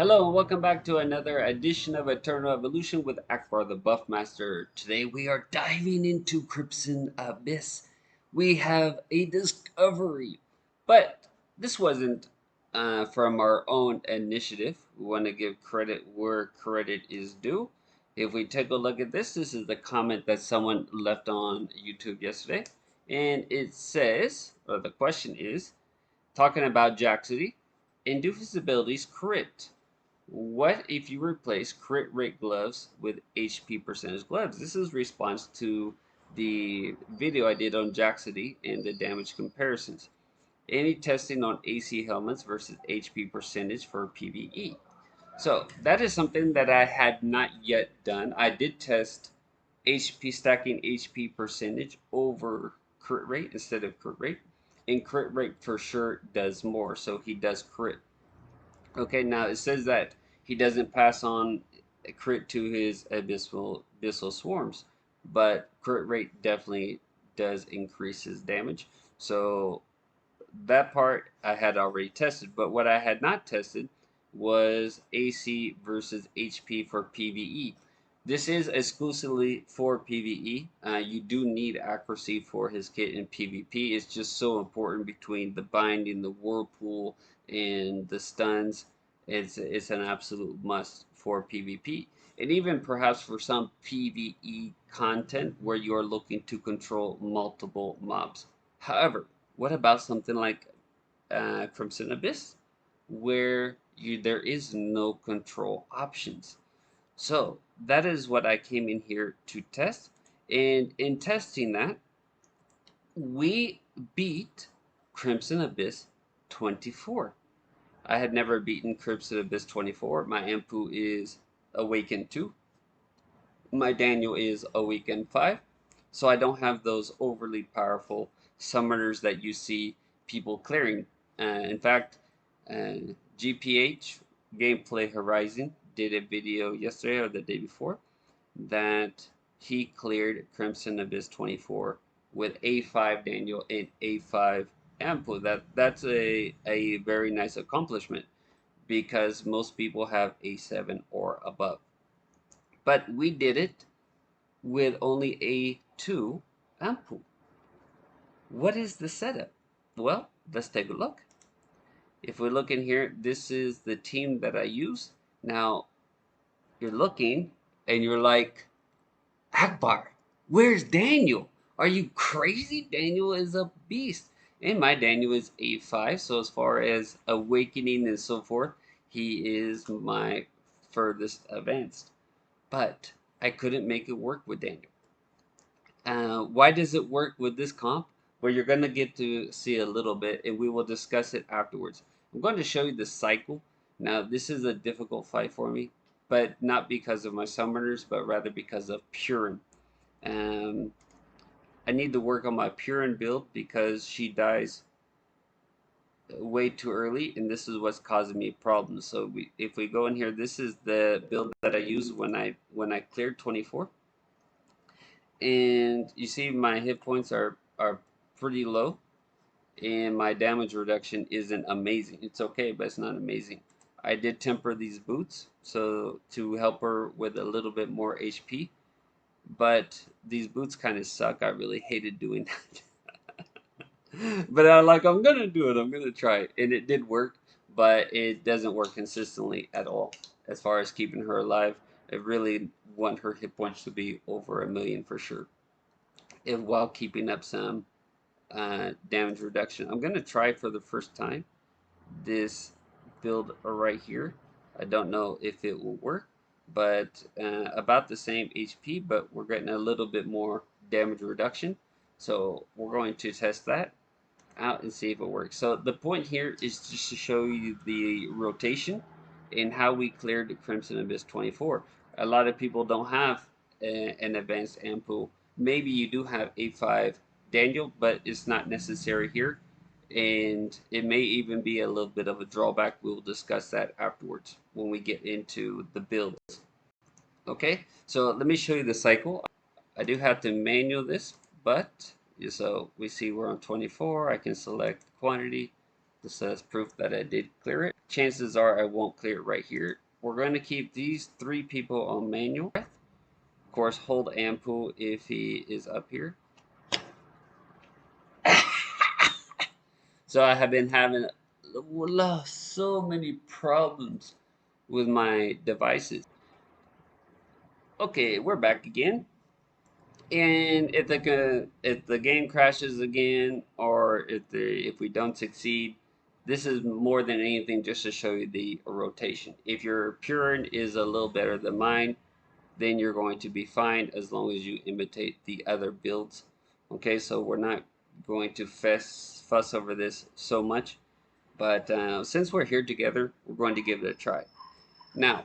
Hello and welcome back to another edition of Eternal Evolution with Akbar the Buffmaster. Today we are diving into Crimson Abyss. We have a discovery, but this wasn't from our own initiative. We want to give credit where credit is due. If we take a look at this is the comment that someone left on YouTube yesterday, and it says, or the question is, talking about Jaxidi, induce abilities crit. What if you replace crit rate gloves with HP percentage gloves? This is response to the video I did on Jaxidi and the damage comparisons. Any testing on AC helmets versus HP percentage for PvE. So that is something that I had not yet done. I did test HP stacking HP percentage over crit rate instead of crit rate. And crit rate for sure does more. So he does crit. Okay, now it says that he doesn't pass on a crit to his abyssal swarms, but crit rate definitely does increase his damage. So that part I had already tested, but what I had not tested was AC versus HP for PvE. This is exclusively for PvE. You do need accuracy for his kit in PvP. It's just so important between the binding, the whirlpool, and the stuns. It's an absolute must for PvP. And even perhaps for some PvE content where you are looking to control multiple mobs. However, what about something like Crimson Abyss, where there is no control options? So that is what I came in here to test. And in testing that, we beat Crimson Abyss 24. I had never beaten Crimson Abyss 24. My ANPU is Awakened 2. My Daniel is Awakened 5. So I don't have those overly powerful summoners that you see people clearing. In fact, GPH Gameplay Horizon did a video yesterday or the day before that he cleared Crimson Abyss 24 with A5 Daniel and A5 ANPU. That's a very nice accomplishment because most people have A7 or above. But we did it with only A2 ANPU. What is the setup? Well, let's take a look. If we look in here, this is the team that I use. Now, you're looking and you're like, Akbar, where's Daniel? Are you crazy? Daniel is a beast. And my Daniel is A5, so as far as awakening and so forth, he is my furthest advanced. But I couldn't make it work with Daniel. Why does it work with this comp? Well, you're going to get to see a little bit, and we will discuss it afterwards. I'm going to show you the cycle. Now, this is a difficult fight for me, but not because of my summoners, but rather because of Purin. Um, I need to work on my Purin build because she dies way too early, and this is what's causing me problems. So if we go in here, this is the build that I used when I cleared 24, and you see my hit points are pretty low, and my damage reduction isn't amazing. It's okay, but it's not amazing. I did temper these boots so to help her with a little bit more HP, but these boots kind of suck. I really hated doing that. But I'm gonna do it. I'm gonna try it, and it did work, but it doesn't work consistently at all. As far as keeping her alive, I really want her hit points to be over 1,000,000 for sure, and while keeping up some damage reduction. I'm gonna try for the first time this build right here. I don't know if it will work, but about the same HP, but we're getting a little bit more damage reduction. So we're going to test that out and see if it works. So the point here is just to show you the rotation and how we cleared the Crimson Abyss 24. A lot of people don't have an advanced ANPU. Maybe you do have A5 Daniel, but it's not necessary here. And it may even be a little bit of a drawback. We'll discuss that afterwards when we get into the builds. Okay, so let me show you the cycle. I do have to manual this, but so we see we're on 24. I can select quantity. This says proof that I did clear it. chances are I won't clear it right here. We're going to keep these 3 people on manual. Of course, hold ANPU if he is up here. So I have been having so many problems with my devices. Okay, we're back again. And if the game crashes again, or if we don't succeed, this is more than anything just to show you the rotation. If your Purin is a little better than mine, then you're going to be fine as long as you imitate the other builds. Okay, so we're not going to fuss over this so much, but since we're here together, we're going to give it a try. Now,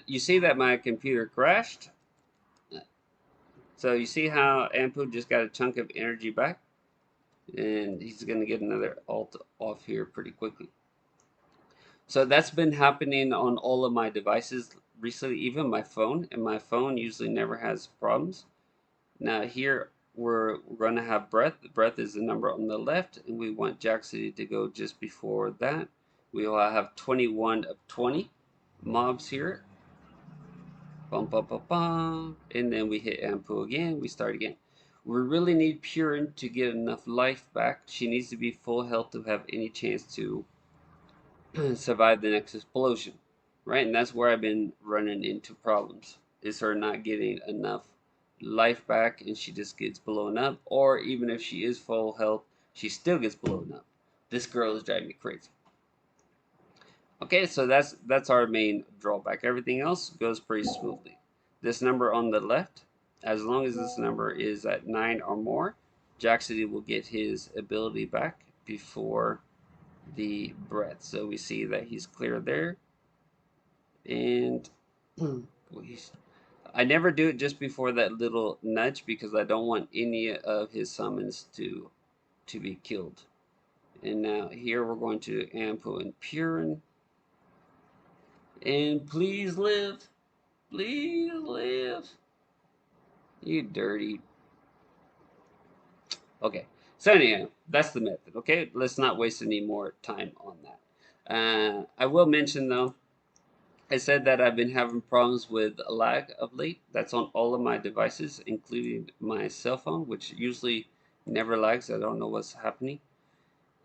you see that my computer crashed. So you see how ANPU just got a chunk of energy back? And he's going to get another alt off here pretty quickly. So that's been happening on all of my devices recently, even my phone. And my phone usually never has problems. Now here we're going to have breath. Breath is the number on the left. And we want Jaxidi to go just before that. We will have 21 of 20 mobs here. Bum, bum, bum, bum. And then we hit ANPU again. We start again. We really need Purin to get enough life back. She needs to be full health to have any chance to survive the next explosion. Right? And that's where I've been running into problems. Is her not getting enough life back and she just gets blown up. Or even if she is full health, she still gets blown up. This girl is driving me crazy. Okay, so that's our main drawback. Everything else goes pretty smoothly. This number on the left, as long as this number is at 9 or more, Jaxidi will get his ability back before the breath. So we see that he's clear there. And I never do it just before that little nudge because I don't want any of his summons to be killed. And now here we're going to ANPU and Purin. And please live. Please live. You dirty. Okay. So anyhow, that's the method. Okay. Let's not waste any more time on that. I will mention though, I said that I've been having problems with lag of late. That's on all of my devices, including my cell phone, which usually never lags. I don't know what's happening.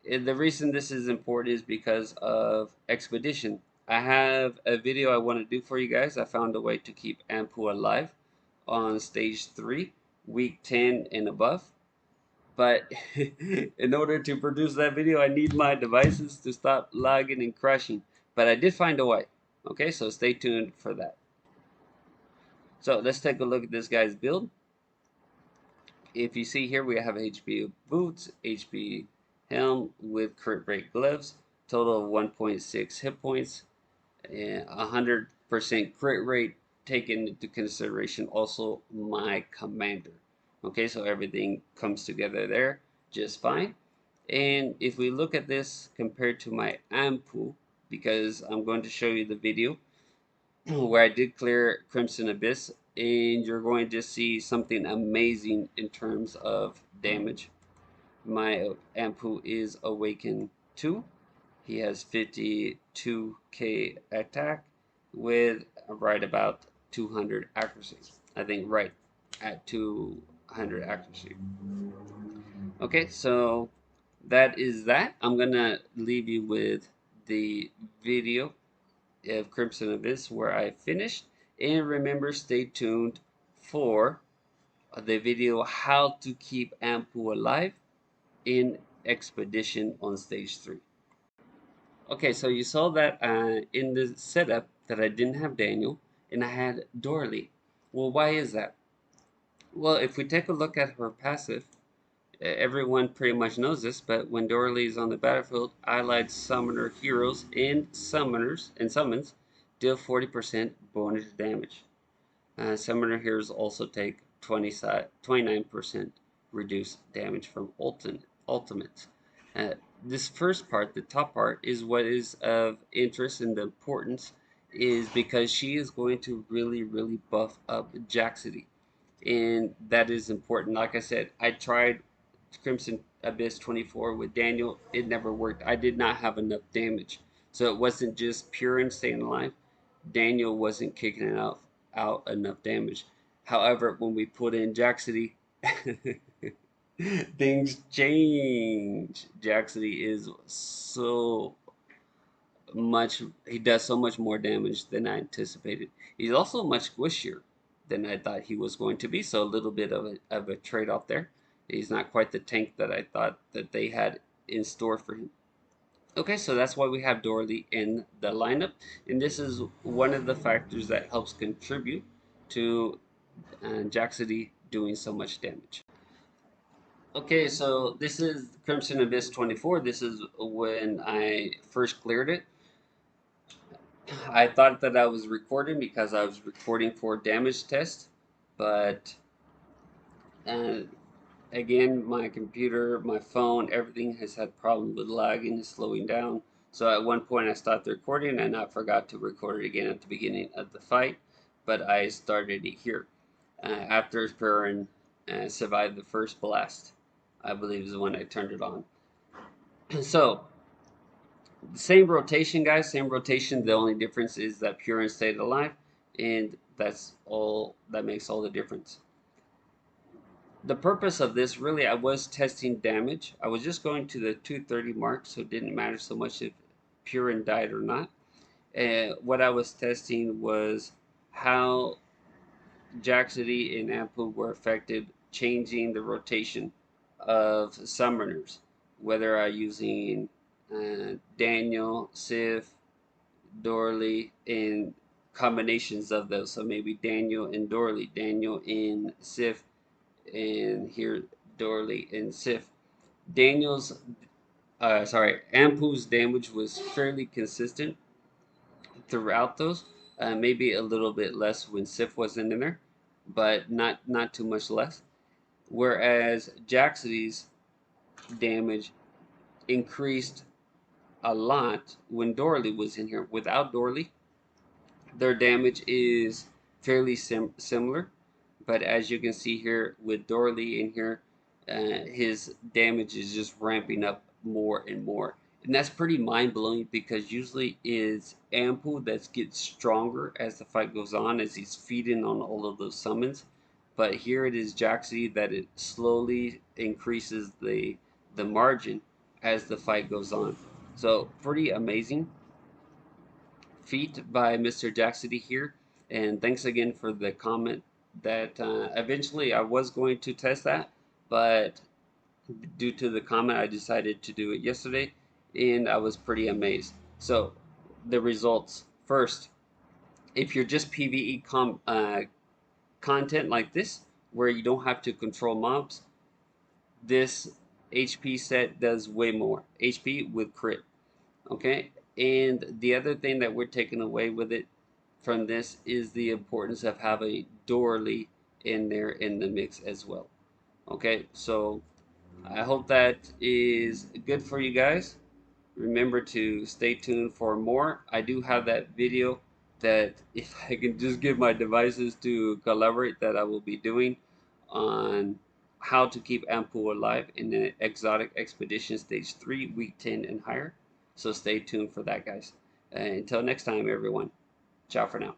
The reason this is important is because of Expedition. I have a video I want to do for you guys. I found a way to keep ANPU alive on stage 3, week 10 and above. But in order to produce that video, I need my devices to stop lagging and crashing. But I did find a way. Okay, so stay tuned for that. So let's take a look at this guy's build. If you see here, we have HP boots, HP helm with crit break gloves, total of 1.6 hit points, and 100% crit rate, taken into consideration also my commander. Okay, so everything comes together there just fine. And if we look at this compared to my ANPU, because I'm going to show you the video where I did clear Crimson Abyss, and you're going to see something amazing in terms of damage. My ANPU is Awakened 2. He has 52k attack with right about 200 accuracy. I think right at 200 accuracy. Okay, so that is that. I'm gonna leave you with the video of Crimson Abyss where I finished. And remember, stay tuned for the video how to keep ANPU alive in Expedition on stage 3. Okay, so you saw that in the setup that I didn't have Daniel and I had Dorley. Well, why is that? Well, if we take a look at her passive, everyone pretty much knows this, but when Dorley is on the battlefield, allied summoner heroes and summons deal 40% bonus damage. Summoner heroes also take 29% reduced damage from ultimates. This first part, the top part, is what is of interest and the importance is because she is going to really buff up Jaxidi. And that is important. Like I said, I tried Abyss 24 with Daniel, it never worked. I did not have enough damage. So it wasn't just Purin staying alive. Daniel wasn't kicking it out enough damage. However, when we put in Jaxidi, things change. Jaxidi is so much, he does so much more damage than I anticipated. He's also much squishier than I thought he was going to be, so a little bit of a trade off there. He's not quite the tank that I thought that they had in store for him. Okay, so that's why we have Dorley in the lineup, and this is one of the factors that helps contribute to Jaxidi doing so much damage. Okay, so this is Crimson Abyss 24. This is when I first cleared it. I thought that I was recording because I was recording for damage test, but uh, again, my computer, my phone, everything has had problems with lagging and slowing down. So at one point I stopped the recording and I forgot to record it again at the beginning of the fight, but I started it here after Perrin survived the first blast. I believe is when I turned it on. So same rotation, guys. Same rotation. The only difference is that Purin stayed alive, and that's all that makes all the difference. The purpose of this, really, I was testing damage. I was just going to the 230 mark, so it didn't matter so much if Purin died or not. And what I was testing was how Jaxidi and ANPU were effective changing the rotation of summoners, whether I using Daniel, Sif, Dorley, and combinations of those. So maybe Daniel and Dorley, Daniel and Sif, and here Dorley and Sif. Daniel's, Ampu's damage was fairly consistent throughout those. Maybe a little bit less when Sif wasn't in there, but not too much less. Whereas Jaxidy's damage increased a lot when Dorley was in here. Without Dorley, their damage is fairly similar, but as you can see here with Dorley in here, his damage is just ramping up more and more. And that's pretty mind-blowing because usually it's Ampu that gets stronger as the fight goes on, as he's feeding on all of those summons. But here it is Jaxi that it slowly increases the margin as the fight goes on. So pretty amazing feat by Mr. Jaxidi here. And thanks again for the comment that eventually I was going to test that, but due to the comment, I decided to do it yesterday, and I was pretty amazed. So, the results first, if you're just PvE content like this, where you don't have to control mobs, this HP set does way more HP with crit. Okay, and the other thing that we're taking away with it from this is the importance of having Dorley in there in the mix as well. Okay, so I hope that is good for you guys. Remember to stay tuned for more. I do have that video that if I can just get my devices to collaborate, that I will be doing on how to keep Ampu alive in the Exotic Expedition Stage 3, Week 10 and higher. So stay tuned for that, guys. Until next time, everyone. Ciao for now.